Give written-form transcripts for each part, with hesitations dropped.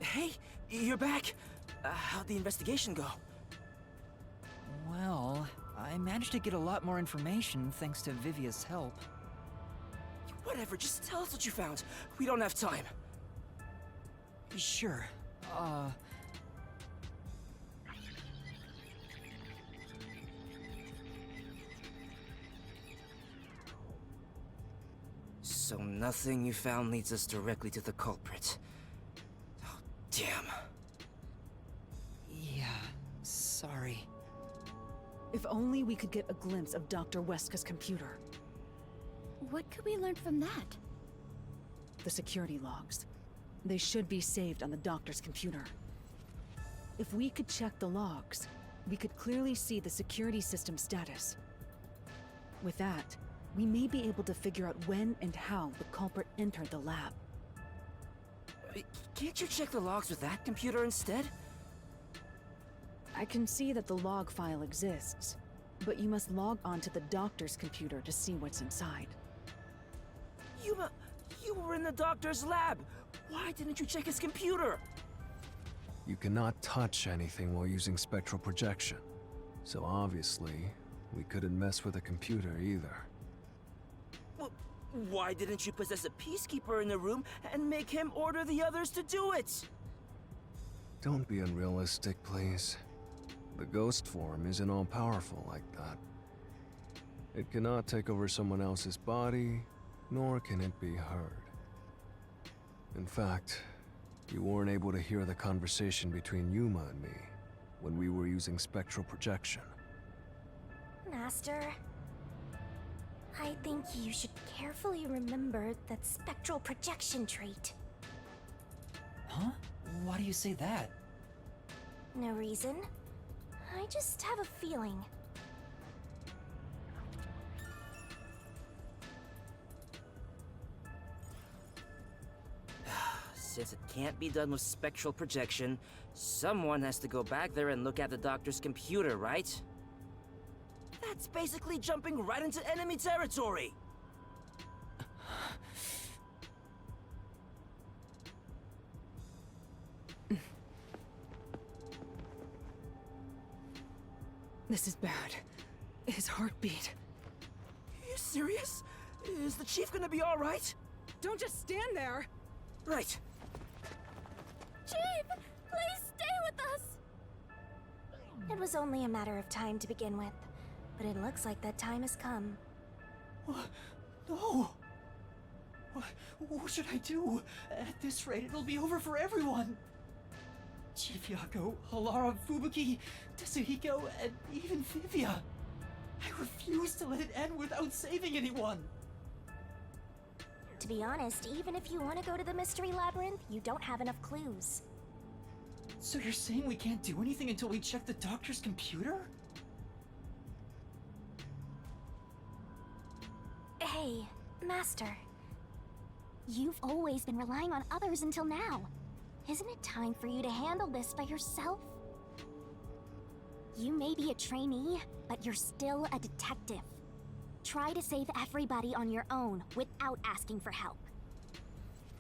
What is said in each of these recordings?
Hey, you're back! How'd the investigation go? Well, I managed to get a lot more information thanks to Vivia's help. Whatever, just tell us what you found. We don't have time. Sure. So nothing you found leads us directly to the culprit. Oh, damn. Yeah, sorry. If only we could get a glimpse of Dr. Weska's computer. What could we learn from that? The security logs. They should be saved on the doctor's computer. If we could check the logs, we could clearly see the security system status. With that, we may be able to figure out when and how the culprit entered the lab. Can't you check the logs with that computer instead? I can see that the log file exists, but you must log onto the doctor's computer to see what's inside. You were in the doctor's lab! Why didn't you check his computer? You cannot touch anything while using spectral projection. So obviously, we couldn't mess with a computer either. Well, why didn't you possess a peacekeeper in the room and make him order the others to do it? Don't be unrealistic, please. The ghost form isn't all-powerful like that. It cannot take over someone else's body, nor can it be heard. In fact, you weren't able to hear the conversation between Yuma and me when we were using spectral projection. Master, I think you should carefully remember that spectral projection trait. Huh? Why do you say that? No reason. I just have a feeling. Since it can't be done with spectral projection, someone has to go back there and look at the doctor's computer, right? That's basically jumping right into enemy territory! This is bad. His heartbeat. Are you serious? Is the chief gonna be alright? Don't just stand there! Right. Chief, please stay with us! It was only a matter of time to begin with, but it looks like that time has come. No! What should I do? At this rate, it'll be over for everyone! Chief Yako, Halara, Fubuki, Tetsuhiko, and even Vivia. I refuse to let it end without saving anyone! To be honest, even if you want to go to the Mystery Labyrinth, you don't have enough clues. So you're saying we can't do anything until we check the doctor's computer? Hey, Master. You've always been relying on others until now. Isn't it time for you to handle this by yourself? You may be a trainee, but you're still a detective. Try to save everybody on your own without asking for help.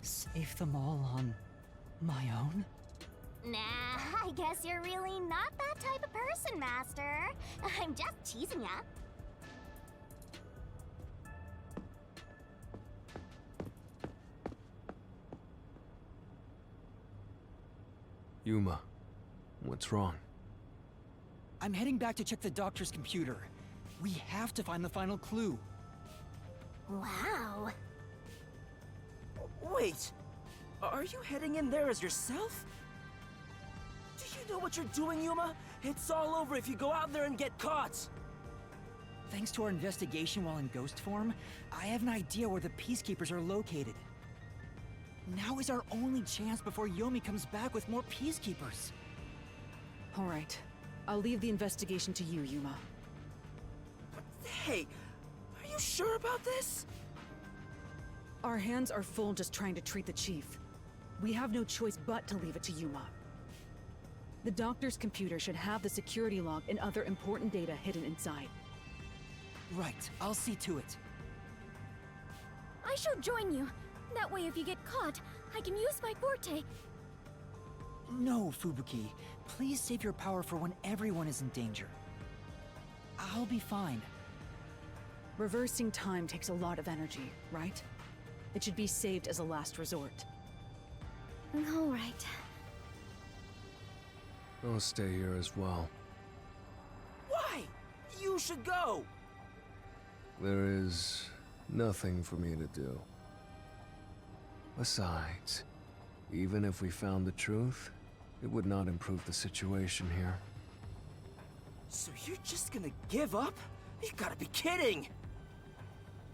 Save them all on my own? Nah, I guess you're really not that type of person, Master. I'm just teasing ya. Yuma, what's wrong? I'm heading back to check the doctor's computer. We have to find the final clue. Wow. Wait! Are you heading in there as yourself? Do you know what you're doing, Yuma? It's all over if you go out there and get caught! Thanks to our investigation while in ghost form, I have an idea where the Peacekeepers are located. Now is our only chance before Yomi comes back with more Peacekeepers. All right. I'll leave the investigation to you, Yuma. Hey, are you sure about this? Our hands are full just trying to treat the chief. We have no choice but to leave it to Yuma. The doctor's computer should have the security log and other important data hidden inside. Right, I'll see to it. I shall join you. That way, if you get caught, I can use my forte. No, Fubuki. Please save your power for when everyone is in danger. I'll be fine. Reversing time takes a lot of energy, right? It should be saved as a last resort. All right. I'll stay here as well. Why? You should go! There is nothing for me to do. Besides, even if we found the truth, it would not improve the situation here. So you're just gonna give up? You gotta be kidding!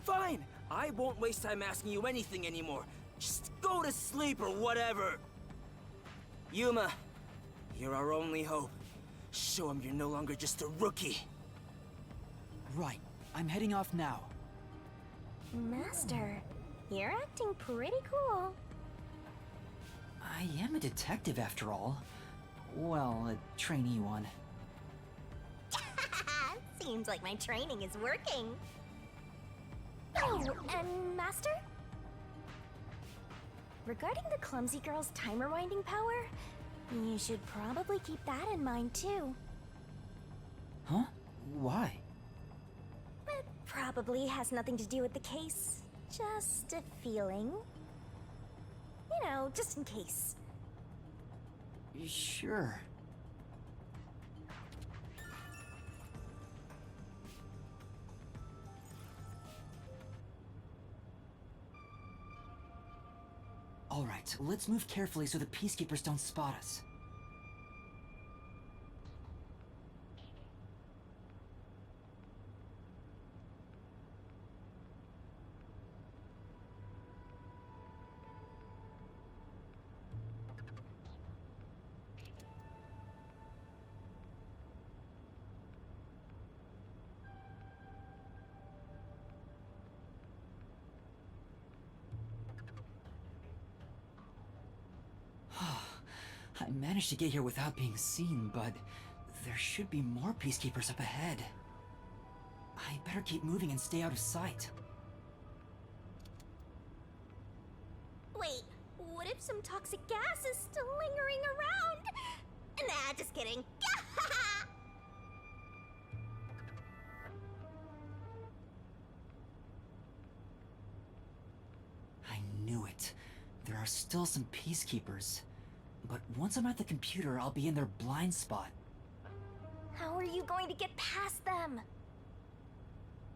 Fine, I won't waste time asking you anything anymore. Just go to sleep or whatever. Yuma, you're our only hope. Show him you're no longer just a rookie. Right. I'm heading off now. Master, you're acting pretty cool. I am a detective after all. Well, a trainee one. Seems like my training is working. Oh, and Master? Regarding the clumsy girl's time rewinding power, you should probably keep that in mind too. Huh? Why? It probably has nothing to do with the case. Just a feeling. You know, just in case. Sure. All right, let's move carefully so the Peacekeepers don't spot us. I managed to get here without being seen, but there should be more Peacekeepers up ahead. I better keep moving and stay out of sight. Wait, what if some toxic gas is still lingering around? Nah, just kidding. I knew it. There are still some Peacekeepers. But once I'm at the computer, I'll be in their blind spot. How are you going to get past them?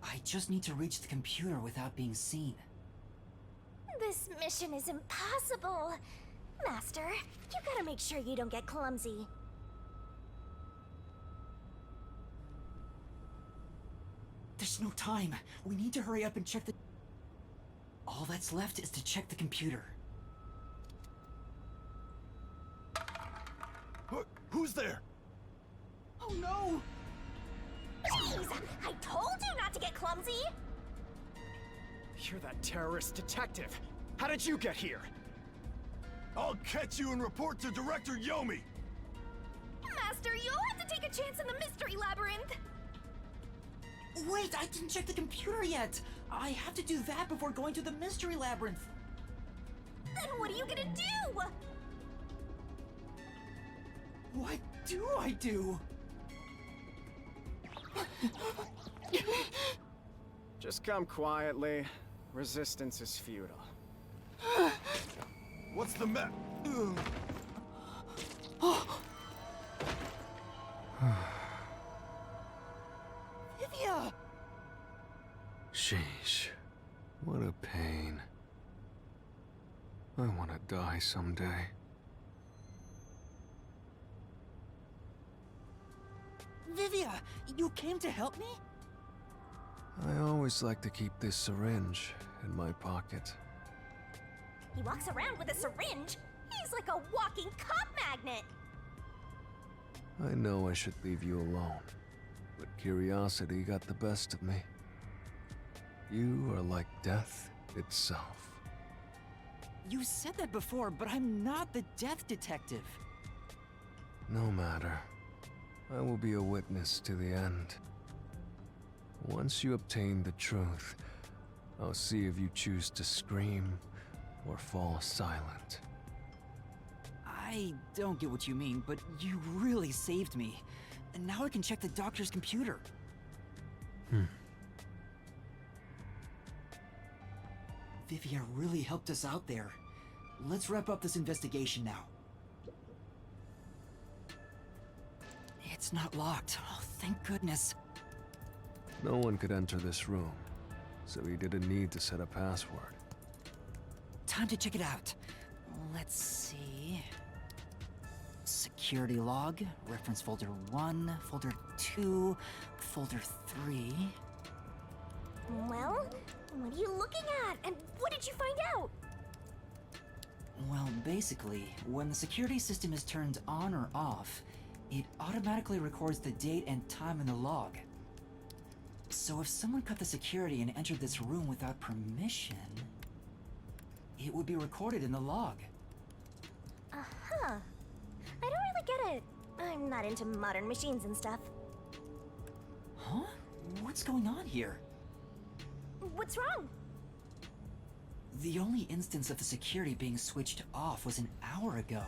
I just need to reach the computer without being seen. This mission is impossible. Master, you gotta make sure you don't get clumsy. There's no time. We need to hurry up and check the... All that's left is to check the computer. Who's there? Oh no! Jeez, I told you not to get clumsy! You're that terrorist detective. How did you get here? I'll catch you and report to Director Yomi. Master, you'll have to take a chance in the mystery labyrinth! Wait, I didn't check the computer yet! I have to do that before going to the mystery labyrinth! Then what are you gonna do? What do I do? Just come quietly. Resistance is futile. What's the matter? Vivia! Sheesh. What a pain. I want to die someday. Vivia! You came to help me? I always like to keep this syringe in my pocket. He walks around with a syringe. He's like a walking cop magnet. I know I should leave you alone, but curiosity got the best of me. You are like death itself. You said that before, but I'm not the death detective. No matter. I will be a witness to the end. Once you obtain the truth, I'll see if you choose to scream or fall silent. I don't get what you mean, but you really saved me. And now I can check the doctor's computer. Vivia really helped us out there. Let's wrap up this investigation now. It's not locked. Oh, thank goodness. No one could enter this room, so he didn't need to set a password. Time to check it out. Let's see. Security log, reference folder 1, folder 2, folder 3. Well, what are you looking at? And what did you find out? Well, basically, when the security system is turned on or off, it automatically records the date and time in the log. So if someone cut the security and entered this room without permission, it would be recorded in the log. Uh-huh. I don't really get it. I'm not into modern machines and stuff. Huh? What's going on here? What's wrong? The only instance of the security being switched off was an hour ago.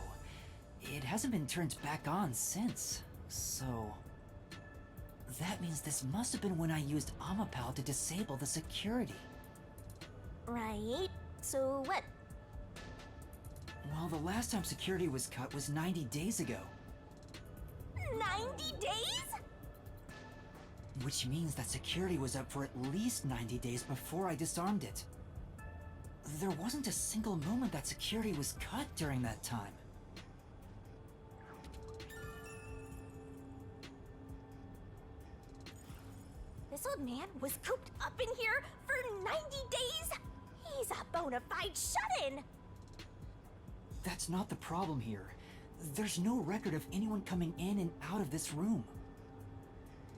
It hasn't been turned back on since, so... That means this must have been when I used Amapal to disable the security. Right. So what? Well, the last time security was cut was 90 days ago. 90 days? Which means that security was up for at least 90 days before I disarmed it. There wasn't a single moment that security was cut during that time. This old man was cooped up in here for 90 days? He's a bona fide shut-in! That's not the problem here. There's no record of anyone coming in and out of this room.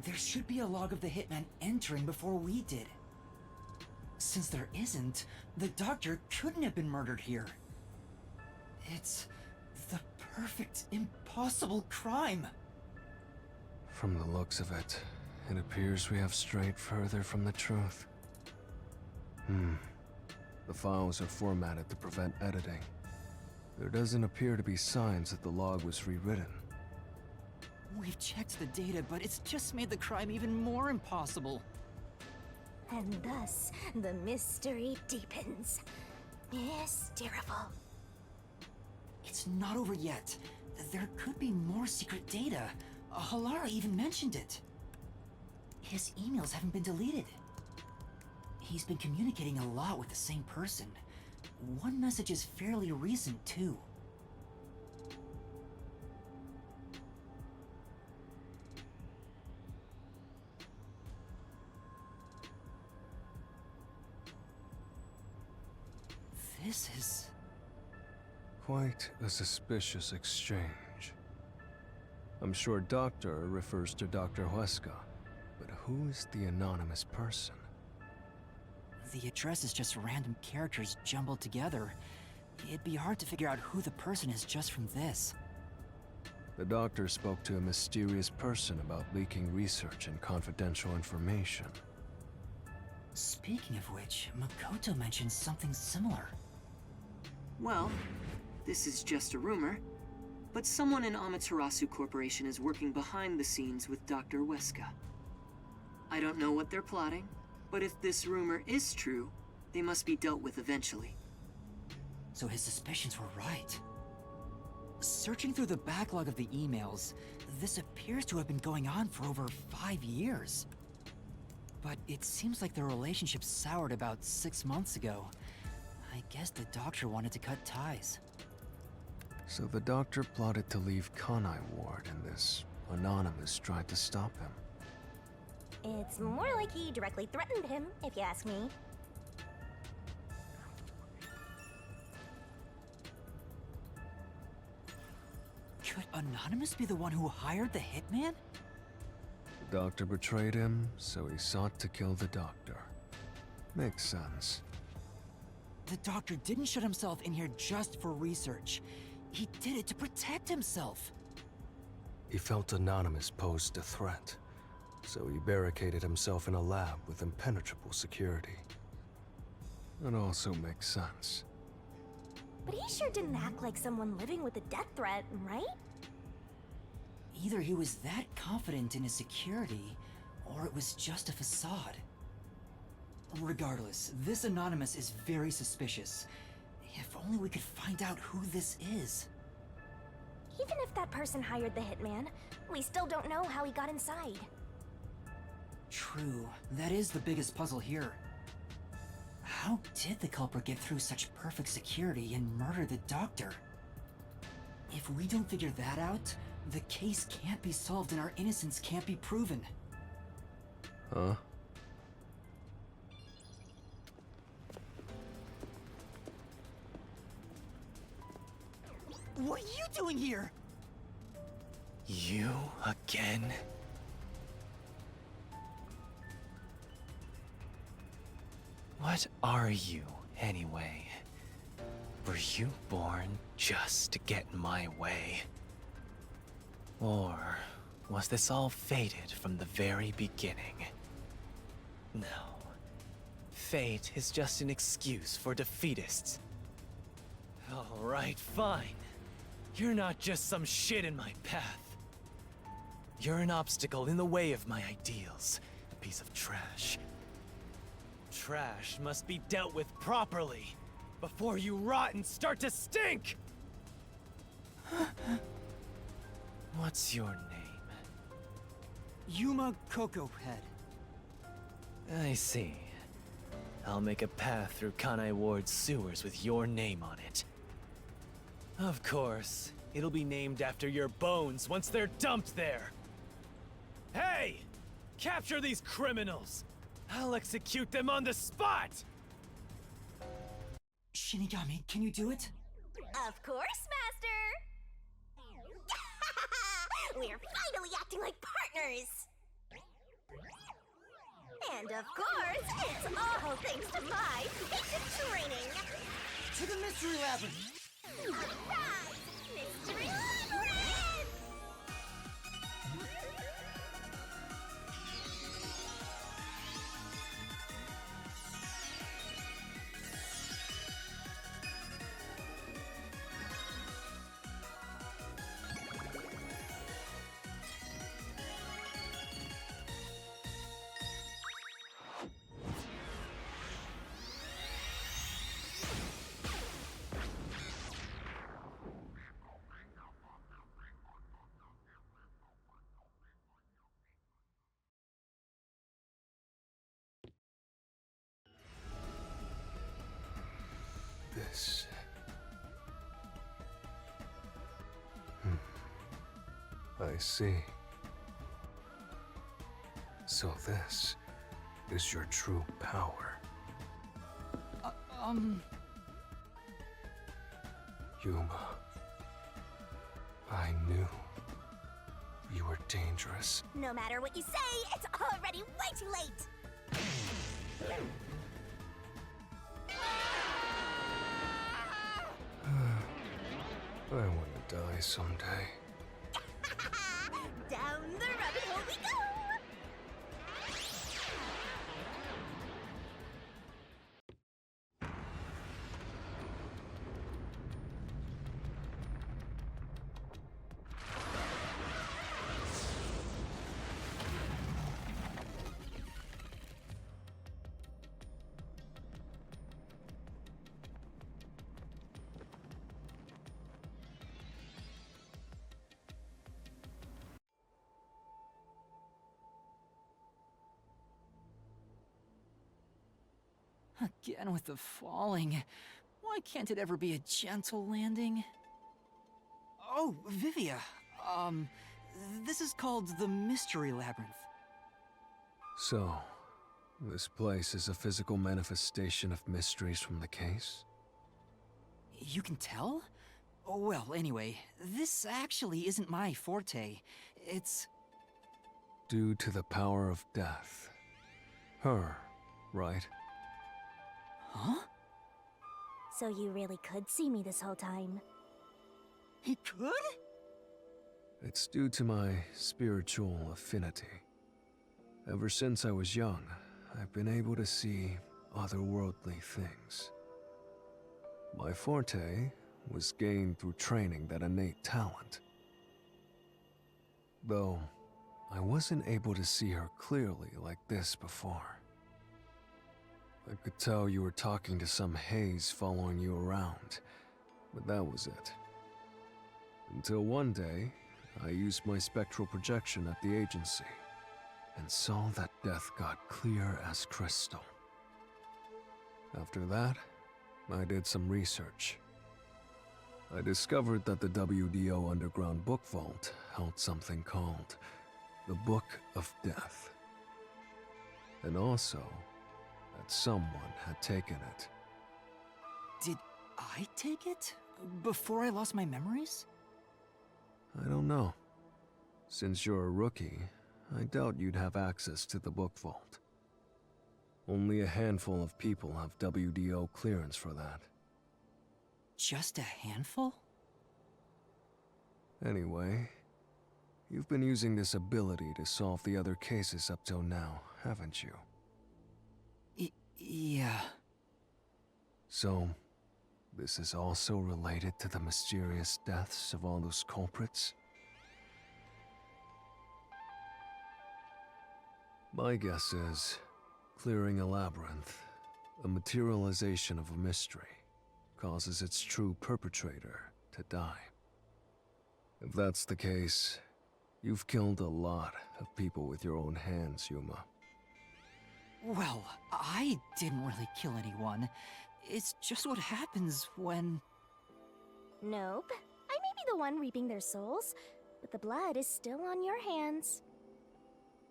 There should be a log of the hitman entering before we did. Since there isn't, the doctor couldn't have been murdered here. It's the perfect, impossible crime. From the looks of it, it appears we have strayed further from the truth. The files are formatted to prevent editing. There doesn't appear to be signs that the log was rewritten. We've checked the data, but it's just made the crime even more impossible. And thus, the mystery deepens. Mysterious. It's not over yet. There could be more secret data. Halara even mentioned it. His emails haven't been deleted. He's been communicating a lot with the same person. One message is fairly recent, too. This is... Quite a suspicious exchange. I'm sure Doctor refers to Dr. Huesca, but who is the anonymous person? The address is just random characters jumbled together. It'd be hard to figure out who the person is just from this. The doctor spoke to a mysterious person about leaking research and confidential information. Speaking of which, Makoto mentioned something similar. Well, this is just a rumor, but someone in Amaterasu Corporation is working behind the scenes with Dr. Huesca. I don't know what they're plotting, but if this rumor is true, they must be dealt with eventually. So his suspicions were right. Searching through the backlog of the emails, this appears to have been going on for over 5 years. But it seems like the relationship soured about 6 months ago. I guess the doctor wanted to cut ties. So the doctor plotted to leave Kanai Ward, and this anonymous tried to stop him. It's more like he directly threatened him, if you ask me. Could Anonymous be the one who hired the hitman? The doctor betrayed him, so he sought to kill the doctor. Makes sense. The doctor didn't shut himself in here just for research. He did it to protect himself. He felt Anonymous posed a threat, so he barricaded himself in a lab with impenetrable security. It also makes sense. But he sure didn't act like someone living with a death threat, right? Either he was that confident in his security, or it was just a facade. Regardless, this Anonymous is very suspicious. If only we could find out who this is. Even if that person hired the hitman, we still don't know how he got inside. True, that is the biggest puzzle here. How did the culprit get through such perfect security and murder the doctor? If we don't figure that out, the case can't be solved and our innocence can't be proven. Huh? What are you doing here? You again? What are you, anyway? Were you born just to get in my way? Or was this all fated from the very beginning? No. Fate is just an excuse for defeatists. Alright, fine. You're not just some shit in my path. You're an obstacle in the way of my ideals. A piece of trash. Trash must be dealt with properly before you rot and start to stink! What's your name? Yuma Cocohead. I see. I'll make a path through Kanai Ward's sewers with your name on it. Of course, it'll be named after your bones once they're dumped there. Hey! Capture these criminals! I'll execute them on the spot! Shinigami, can you do it? Of course, Master! We're finally acting like partners! And of course, it's all thanks to my patient training! To the Mystery Labyrinth! Surprise! Mystery Labyrinth! This. I see. So this is your true power. Yuma. I knew you were dangerous. No matter what you say, it's already way too late! I want to die someday. Down the rabbit hole we go! Again with the falling. Why can't it ever be a gentle landing? Oh, Vivia. This is called the Mystery Labyrinth. So, this place is a physical manifestation of mysteries from the case? You can tell? Oh, well, anyway, this actually isn't my forte. It's... Due to the power of death. Her, right? Huh? So you really could see me this whole time. He could? It's due to my spiritual affinity. Ever since I was young, I've been able to see otherworldly things. My forte was gained through training that innate talent. Though, I wasn't able to see her clearly like this before. I could tell you were talking to some haze following you around, but that was it. Until one day, I used my spectral projection at the agency and saw that Death God clear as crystal. After that, I did some research. I discovered that the WDO Underground Book Vault held something called the Book of Death. And also, that someone had taken it. Did I take it? Before I lost my memories? I don't know. Since you're a rookie, I doubt you'd have access to the book vault. Only a handful of people have WDO clearance for that. Just a handful? Anyway, you've been using this ability to solve the other cases up till now, haven't you? Yeah. So, this is also related to the mysterious deaths of all those culprits? My guess is, clearing a labyrinth, a materialization of a mystery, causes its true perpetrator to die. If that's the case, you've killed a lot of people with your own hands, Yuma. Well, I didn't really kill anyone. It's just what happens when... Nope. I may be the one reaping their souls, but the blood is still on your hands.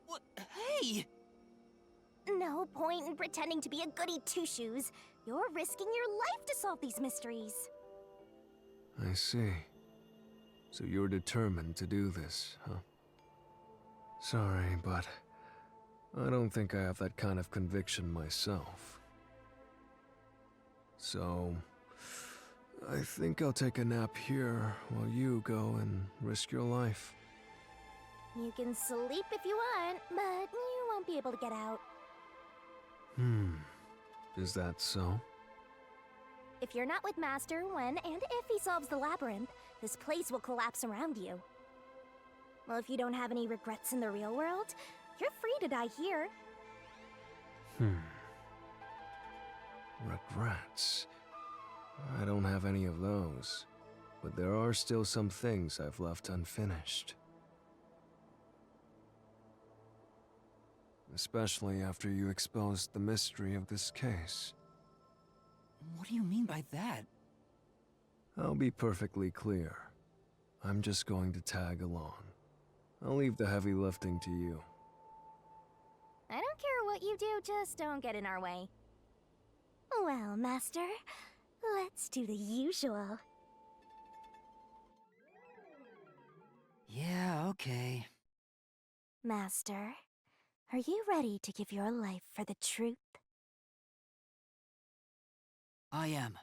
What? Hey! No point in pretending to be a goody two-shoes. You're risking your life to solve these mysteries. I see. So you're determined to do this, huh? Sorry, but I don't think I have that kind of conviction myself. So, I think I'll take a nap here while you go and risk your life. You can sleep if you want, but you won't be able to get out. Is that so? If you're not with Master when and if he solves the labyrinth, this place will collapse around you. Well, if you don't have any regrets in the real world, you're free to die here. Regrets? I don't have any of those, but there are still some things I've left unfinished. Especially after you exposed the mystery of this case. What do you mean by that? I'll be perfectly clear. I'm just going to tag along. I'll leave the heavy lifting to you. I don't care what you do, just don't get in our way. Well, Master, let's do the usual. Yeah, okay. Master, are you ready to give your life for the truth? I am.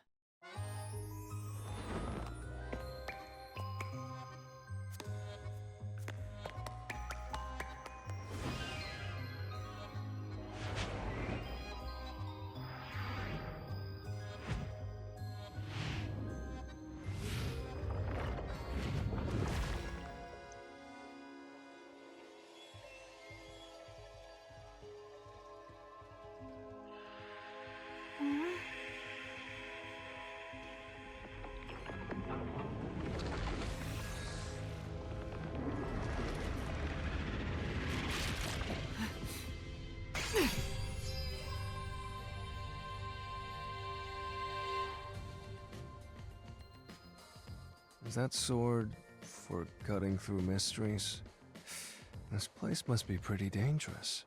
Is that sword for cutting through mysteries? This place must be pretty dangerous.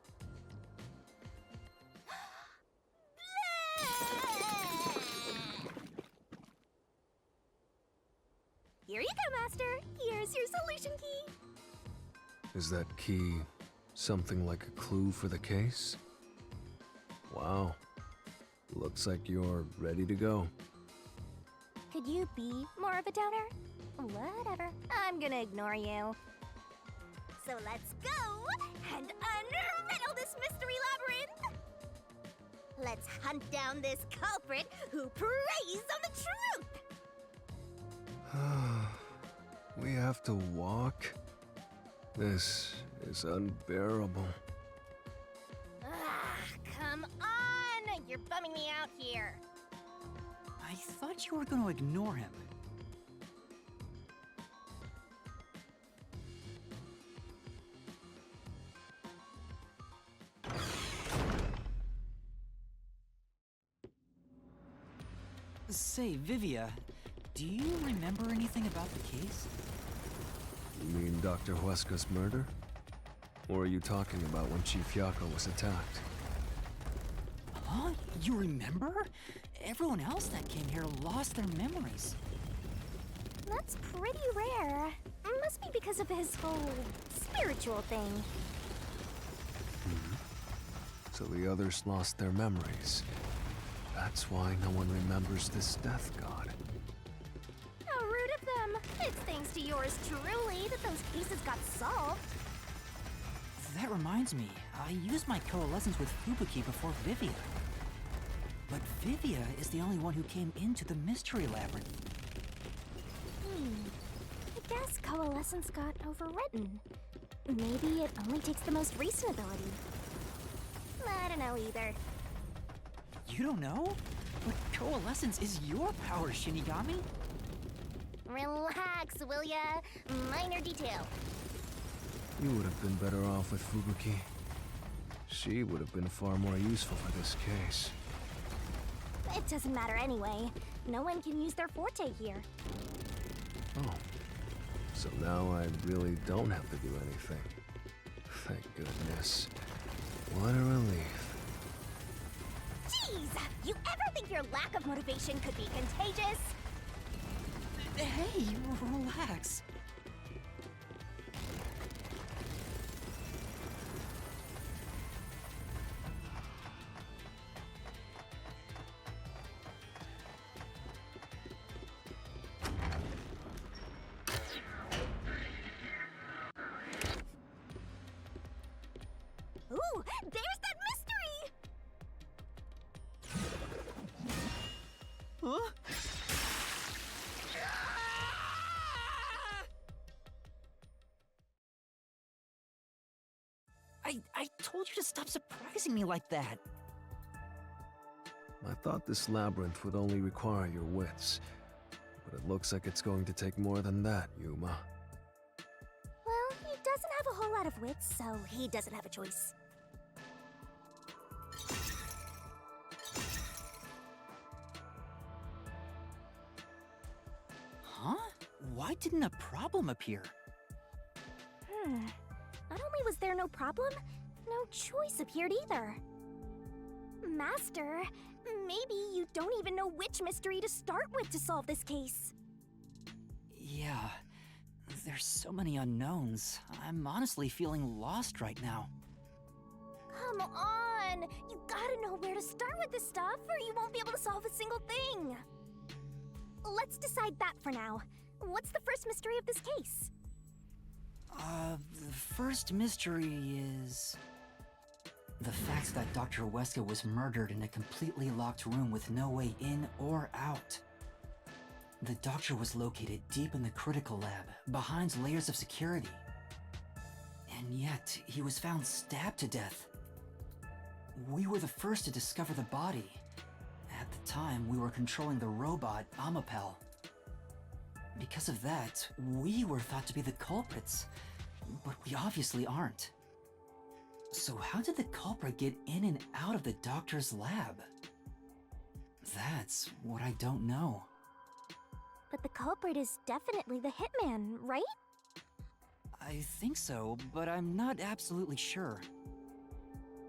Here you go, Master. Here's your solution key. Is that key something like a clue for the case? Wow. Looks like you're ready to go. Could you be more of a doubter? Whatever. I'm gonna ignore you. So let's go and unravel this mystery labyrinth! Let's hunt down this culprit who preys on the truth! We have to walk? This is unbearable. Come on! You're bumming me out here. I thought you were going to ignore him. Say, Vivia, do you remember anything about the case? You mean Dr. Huesca's murder? Or are you talking about when Chief Yako was attacked? Huh? You remember? Everyone else that came here lost their memories. That's pretty rare. Must be because of his whole spiritual thing. So the others lost their memories. That's why no one remembers this death god. How rude of them. It's thanks to yours truly that those cases got solved. That reminds me, I used my coalescence with Fubuki before Vivia. But Vivia is the only one who came into the Mystery Labyrinth. I guess coalescence got overwritten. Maybe it only takes the most recent ability. I don't know either. You don't know? But coalescence is your power, Shinigami. Relax, will ya? Minor detail. You would have been better off with Fubuki. She would have been far more useful for this case. It doesn't matter anyway. No one can use their forte here. Oh. So now I really don't have to do anything. Thank goodness. What a relief. Jeez! You ever think your lack of motivation could be contagious? Hey, relax. Ooh, there's that mystery! Huh? I told you to stop surprising me like that. I thought this labyrinth would only require your wits. But it looks like it's going to take more than that, Yuma. Well, he doesn't have a whole lot of wits, so he doesn't have a choice. Huh? Why didn't a problem appear? Not only was there no problem, no choice appeared either. Master, maybe you don't even know which mystery to start with to solve this case. Yeah, there's so many unknowns. I'm honestly feeling lost right now. Come on! You gotta know where to start with this stuff, or you won't be able to solve a single thing. Let's decide that for now. What's the first mystery of this case? The first mystery is... the fact that Dr. Weska was murdered in a completely locked room with no way in or out. The doctor was located deep in the critical lab, behind layers of security. And yet, he was found stabbed to death. We were the first to discover the body. At the time, we were controlling the robot, Amapel. Because of that, we were thought to be the culprits, but we obviously aren't. So how did the culprit get in and out of the doctor's lab? That's what I don't know. But the culprit is definitely the hitman, right? I think so, but I'm not absolutely sure.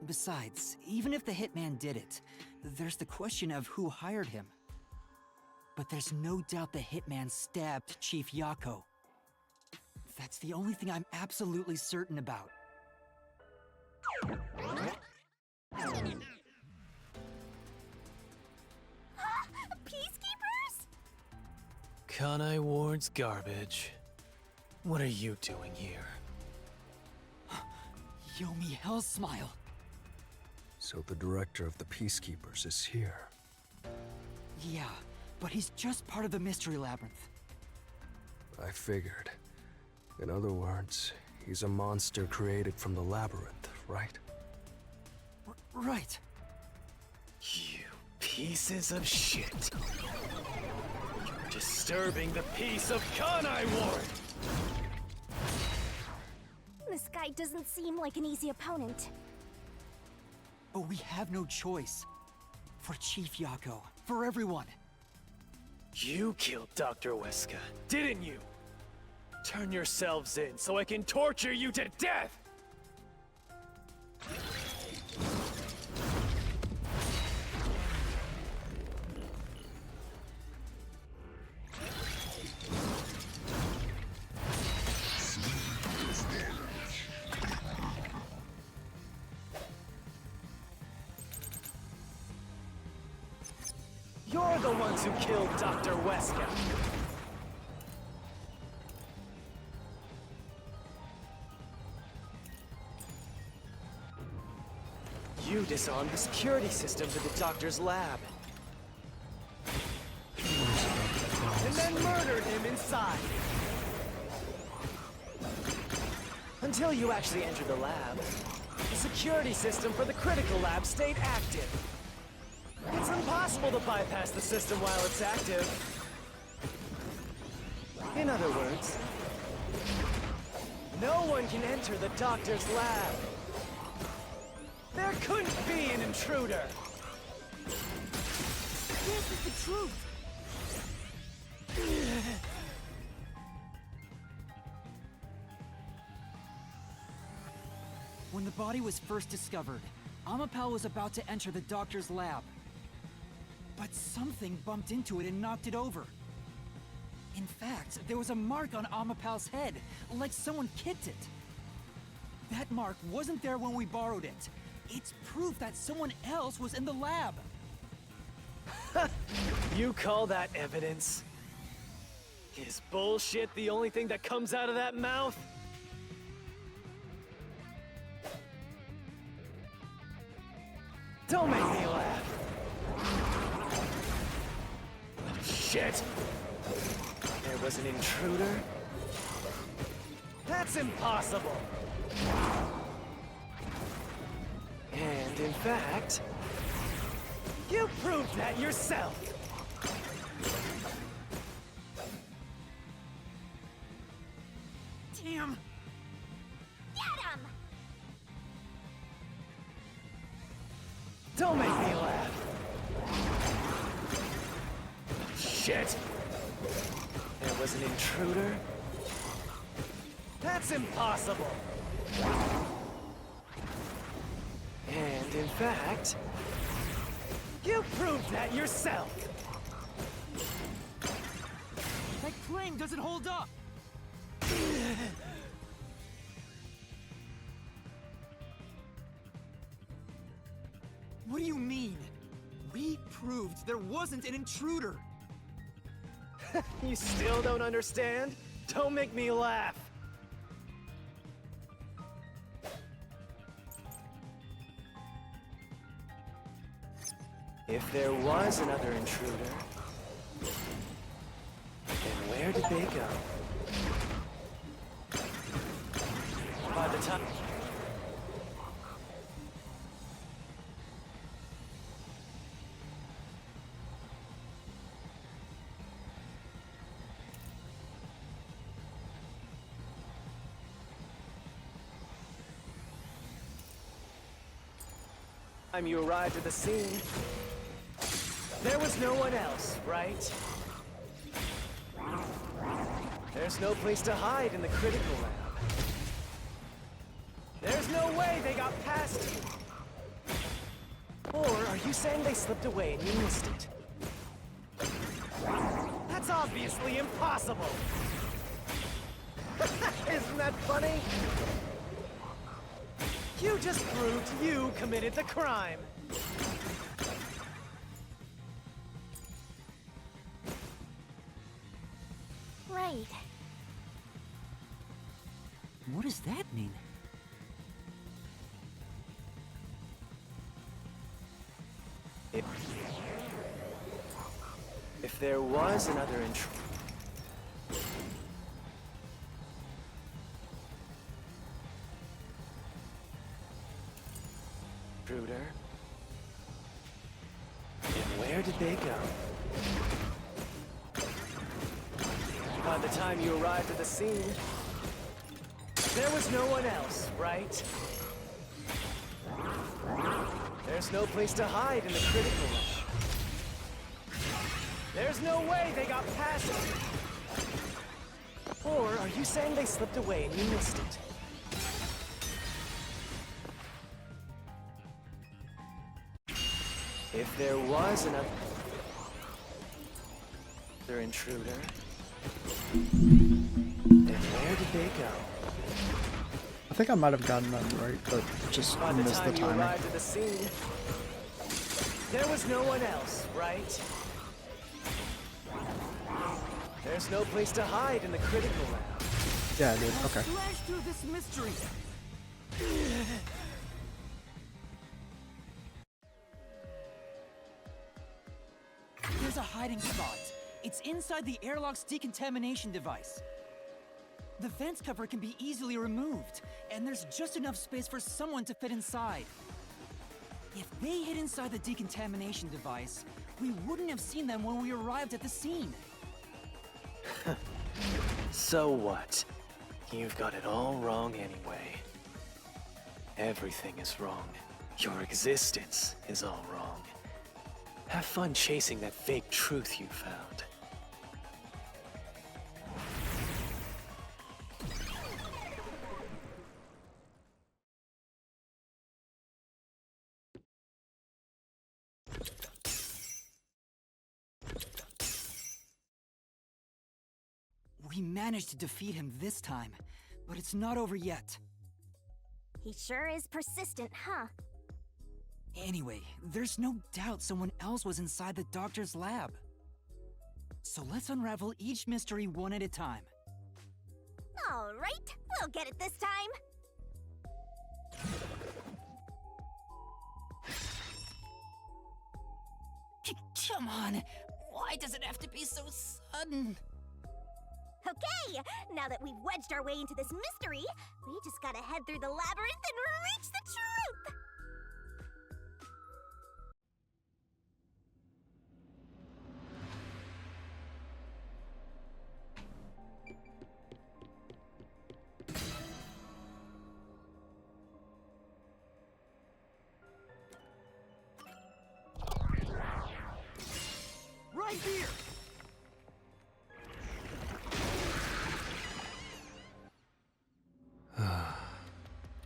Besides, even if the hitman did it, there's the question of who hired him. But there's no doubt the hitman stabbed Chief Yako. That's the only thing I'm absolutely certain about. Peacekeepers? Kanai Ward's garbage. What are you doing here? Yomi Hell Smile. So the director of the Peacekeepers is here. Yeah, but he's just part of the Mystery Labyrinth. I figured. In other words, he's a monster created from the labyrinth, right? Right. You pieces of shit. You're disturbing the peace of Kanai Ward! This guy doesn't seem like an easy opponent. But we have no choice. For Chief Yako, for everyone. You killed Dr. Weska, didn't you? Turn yourselves in so I can torture you to death! You're the ones who killed Dr. Weska. You disarmed the security systems of the doctor's lab. And then murdered him inside. Until you actually entered the lab, the security system for the critical lab stayed active. It's impossible to bypass the system while it's active. In other words, no one can enter the doctor's lab. There couldn't be an intruder. This is the truth. When the body was first discovered, Amapal was about to enter the doctor's lab. But something bumped into it and knocked it over. In fact, there was a mark on Amapal's head, like someone kicked it. That mark wasn't there when we borrowed it. It's proof that someone else was in the lab. You call that evidence? Is bullshit the only thing that comes out of that mouth? Don't make me laugh. Shit! There was an intruder? That's impossible! And in fact, you proved that yourself! Damn! Get him! Don't make me laugh! Shit! There was an intruder? That's impossible! And in fact, you proved that yourself! That claim doesn't hold up! What do you mean? We proved there wasn't an intruder! You still don't understand? Don't make me laugh! If there was another intruder, then where did they go? By the time... you arrived at the scene, there was no one else, right? There's no place to hide in the critical lab. There's no way they got past you. Or are you saying they slipped away and you missed it? That's obviously impossible! Isn't that funny? You just proved you committed the crime! Right. What does that mean? If there was another intruder, intruder. And where did they go? By the time you arrived at the scene, there was no one else, right? There's no place to hide in the critical lab. There's no way they got past it. Or are you saying they slipped away and you missed it? If there was another intruder, then where did they go? I think I might have gotten that right, but just By the missed the time you timing. arrived at the scene, there was no one else, right? There's no place to hide in the critical lab. Yeah, I did. Okay. Slash through this mystery. There's a hiding spot. It's inside the airlock's decontamination device. The vents cover can be easily removed, and there's just enough space for someone to fit inside. If they hid inside the decontamination device, we wouldn't have seen them when we arrived at the scene. So what? You've got it all wrong anyway. Everything is wrong. Your existence is all wrong. Have fun chasing that fake truth you found. We managed to defeat him this time, but it's not over yet. He sure is persistent, huh? Anyway, there's no doubt someone else was inside the doctor's lab. So let's unravel each mystery one at a time. All right, we'll get it this time. Come on, why does it have to be so sudden? Okay, now that we've wedged our way into this mystery, we just gotta head through the labyrinth and reach the truth! Right here!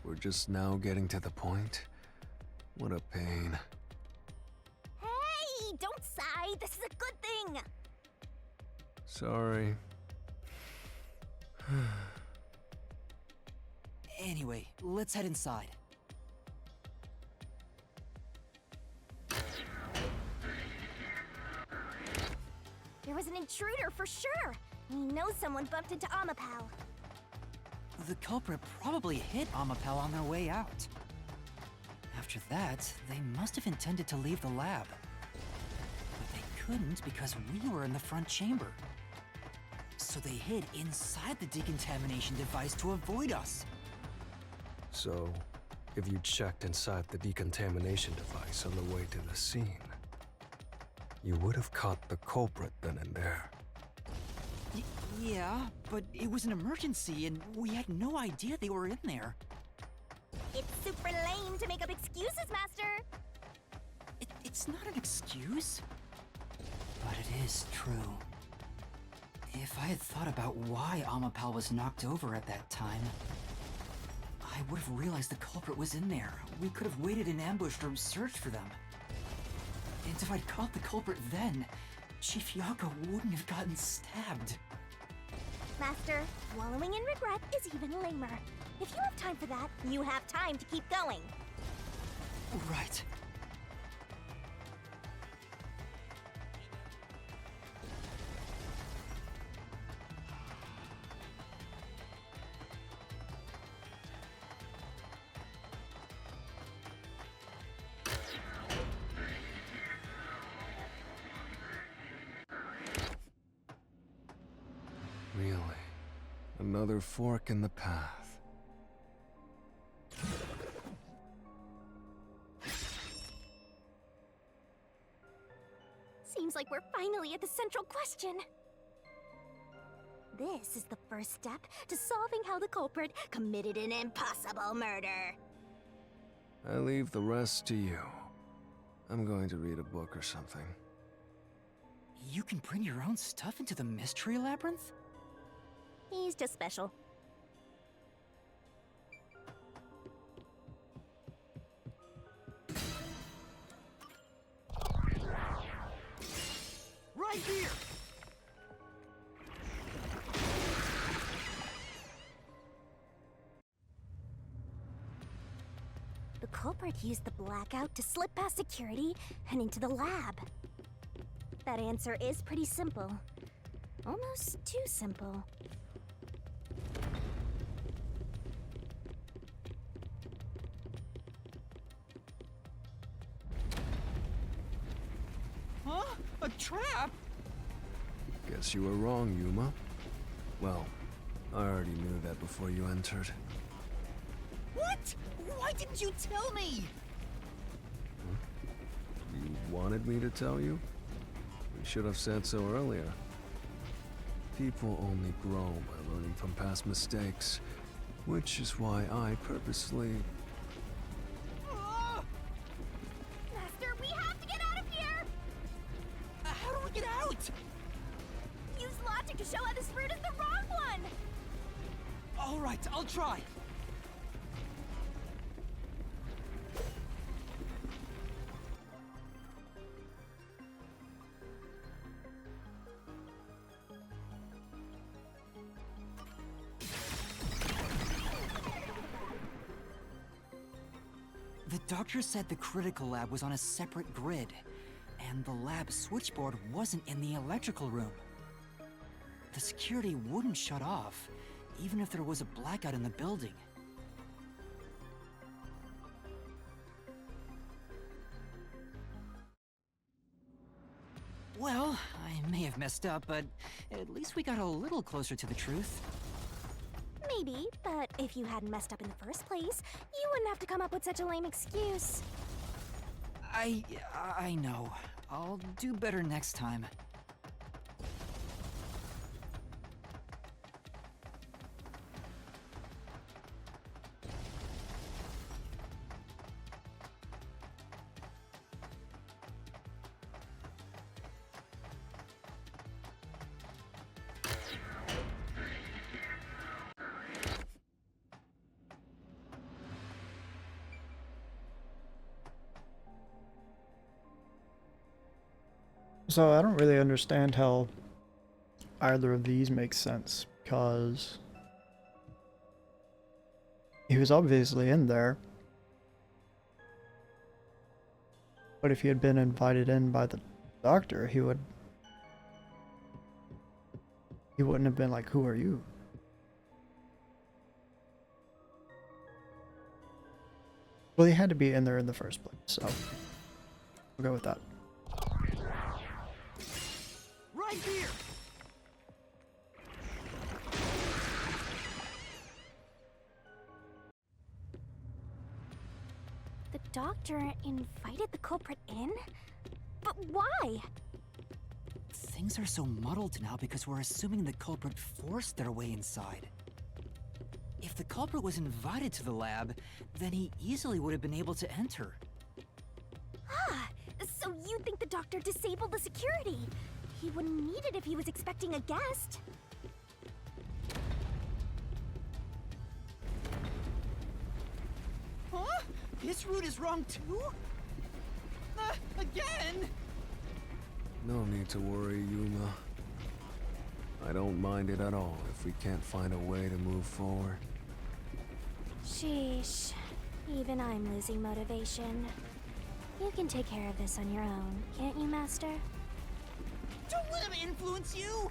We're just now getting to the point? What a pain. Hey, don't sigh, this is a good thing! Sorry. Anyway, let's head inside. There was an intruder for sure! We know someone bumped into Amapal. The culprit probably hit Amapal on their way out. After that, they must have intended to leave the lab. But they couldn't because we were in the front chamber. So they hid inside the decontamination device to avoid us. So, if you checked inside the decontamination device on the way to the scene, you would have caught the culprit then and there. Yeah, but it was an emergency and we had no idea they were in there. It's super lame to make up excuses, Master! It's not an excuse, but it is true. If I had thought about why Amapal was knocked over at that time, I would have realized the culprit was in there. We could have waited in ambush or searched for them. And if I'd caught the culprit then, Chief Yako wouldn't have gotten stabbed. Master, wallowing in regret is even lamer. If you have time for that, you have time to keep going. Right. Really? Another fork in the path. Seems like we're finally at the central question. This is the first step to solving how the culprit committed an impossible murder. I leave the rest to you. I'm going to read a book or something. You can bring your own stuff into the Mystery Labyrinth? He's just special. Right here! The culprit used the blackout to slip past security and into the lab. That answer is pretty simple. Almost too simple. Huh? A trap? Guess you were wrong, Yuma. Well, I already knew that before you entered. What? Why didn't you tell me? You wanted me to tell you? You should have said so earlier. People only grow by learning from past mistakes, which is why I purposely... Master, we have to get out of here! How do we get out? Use logic to show how this route is the wrong one! All right, I'll try. The doctor said the critical lab was on a separate grid, and the lab switchboard wasn't in the electrical room. The security wouldn't shut off, even if there was a blackout in the building. Well, I may have messed up, but at least we got a little closer to the truth. Maybe, but if you hadn't messed up in the first place, you wouldn't have to come up with such a lame excuse. I know. I'll do better next time. So I don't really understand how either of these make sense, because he was obviously in there. But if he had been invited in by the doctor, he wouldn't have been like, "Who are you?" Well, he had to be in there in the first place, so we'll go with that. Right here! The doctor invited the culprit in? But why? Things are so muddled now because we're assuming the culprit forced their way inside. If the culprit was invited to the lab, then he easily would have been able to enter. Ah, so you think the doctor disabled the security? He wouldn't need it if he was expecting a guest. Huh? This route is wrong too? Again? No need to worry, Yuma. I don't mind it at all if we can't find a way to move forward. Sheesh. Even I'm losing motivation. You can take care of this on your own, can't you, Master? Don't let him influence you!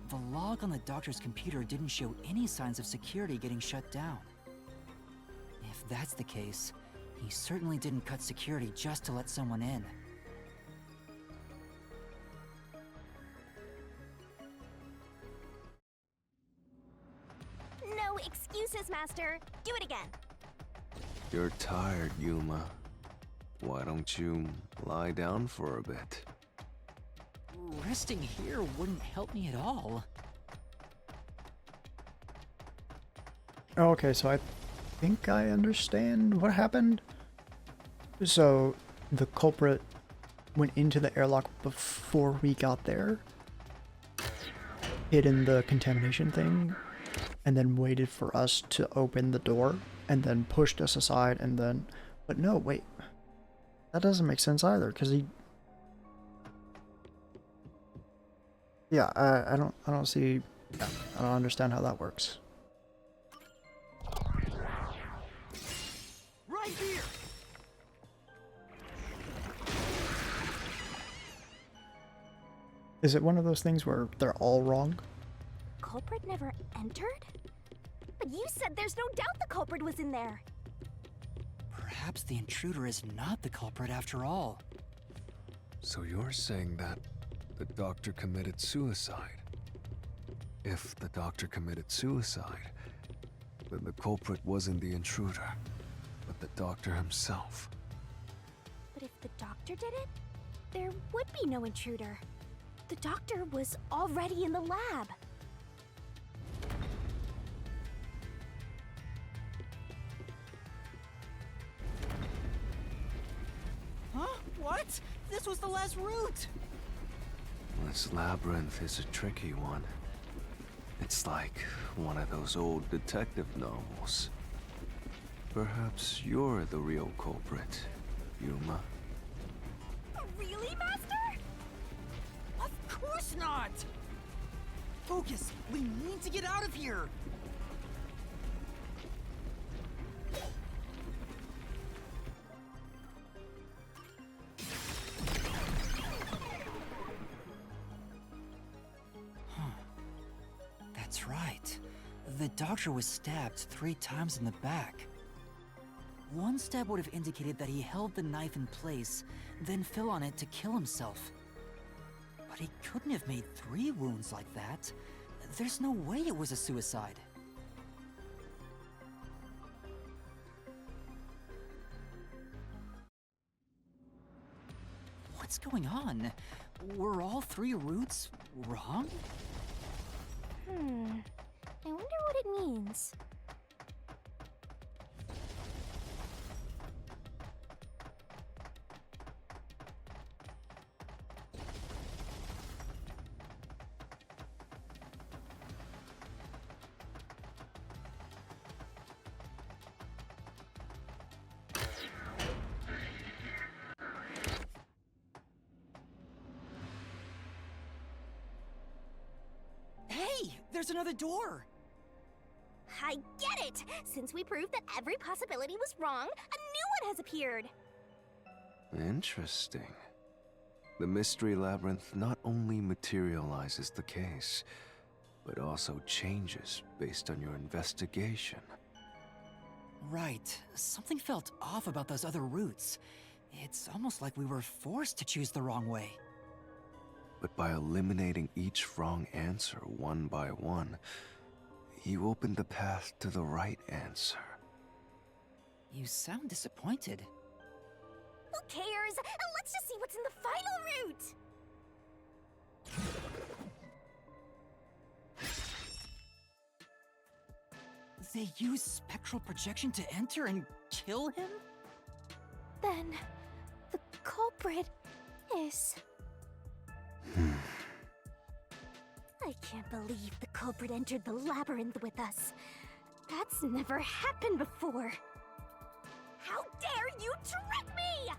The log on the doctor's computer didn't show any signs of security getting shut down. If that's the case, he certainly didn't cut security just to let someone in. Master. Do it again. You're tired, Yuma. Why don't you lie down for a bit? Resting here wouldn't help me at all. Okay, so I think I understand what happened. So, the culprit went into the airlock before we got there, hid in the contamination thing, and then waited for us to open the door, and then pushed us aside, and then... But no, wait. That doesn't make sense either, because he... Yeah, I don't see... Yeah, I don't understand how that works. Right here! Is it one of those things where they're all wrong? Culprit never entered? But you said there's no doubt the culprit was in there. Perhaps the intruder is not the culprit after all. So you're saying that the doctor committed suicide? If the doctor committed suicide, then the culprit wasn't the intruder, but the doctor himself. But if the doctor did it, there would be no intruder. The doctor was already in the lab. Huh? What? This was the last route! This labyrinth is a tricky one. It's like one of those old detective novels. Perhaps you're the real culprit, Yuma. Really, Master? Of course not! Focus! We need to get out of here! That's right. The doctor was stabbed 3 times in the back. One stab would have indicated that he held the knife in place, then fell on it to kill himself. But he couldn't have made 3 wounds like that. There's no way it was a suicide. What's going on? Were all 3 routes wrong? I wonder what it means. Hey, there's another door! I get it! Since we proved that every possibility was wrong, a new one has appeared! Interesting. The Mystery Labyrinth not only materializes the case, but also changes based on your investigation. Right. Something felt off about those other routes. It's almost like we were forced to choose the wrong way. But by eliminating each wrong answer one by one, you opened the path to the right answer. You sound disappointed. Who cares? Let's just see what's in the final route! They use spectral projection to enter and kill him? Then, the culprit is... I can't believe the culprit entered the labyrinth with us. That's never happened before. How dare you trick me!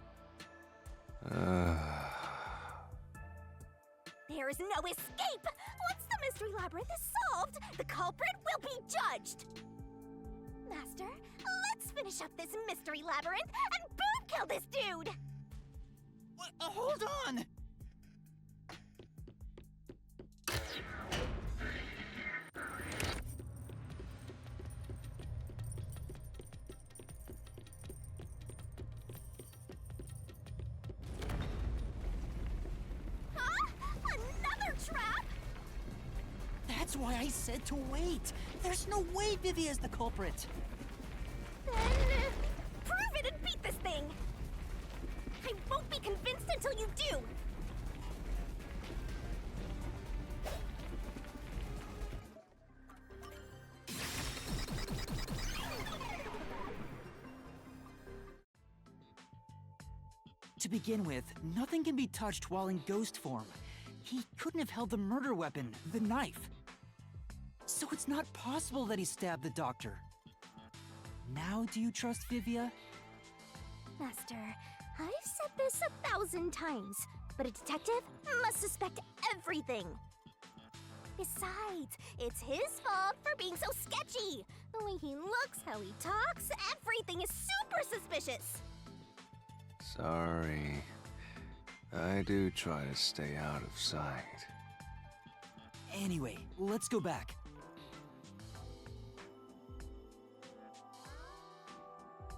There is no escape! Once the mystery labyrinth is solved, the culprit will be judged! Master, let's finish up this mystery labyrinth and boom kill this dude! What? Hold on! That's why I said to wait. There's no way Vivi is the culprit. Then prove it and beat this thing. I won't be convinced until you do. To begin with, nothing can be touched while in ghost form. He couldn't have held the murder weapon, the knife. So it's not possible that he stabbed the doctor. Now do you trust Vivia? Master, I've said this 1,000 times, but a detective must suspect everything. Besides, it's his fault for being so sketchy. The way he looks, how he talks, everything is super suspicious. Sorry. I do try to stay out of sight. Anyway, let's go back.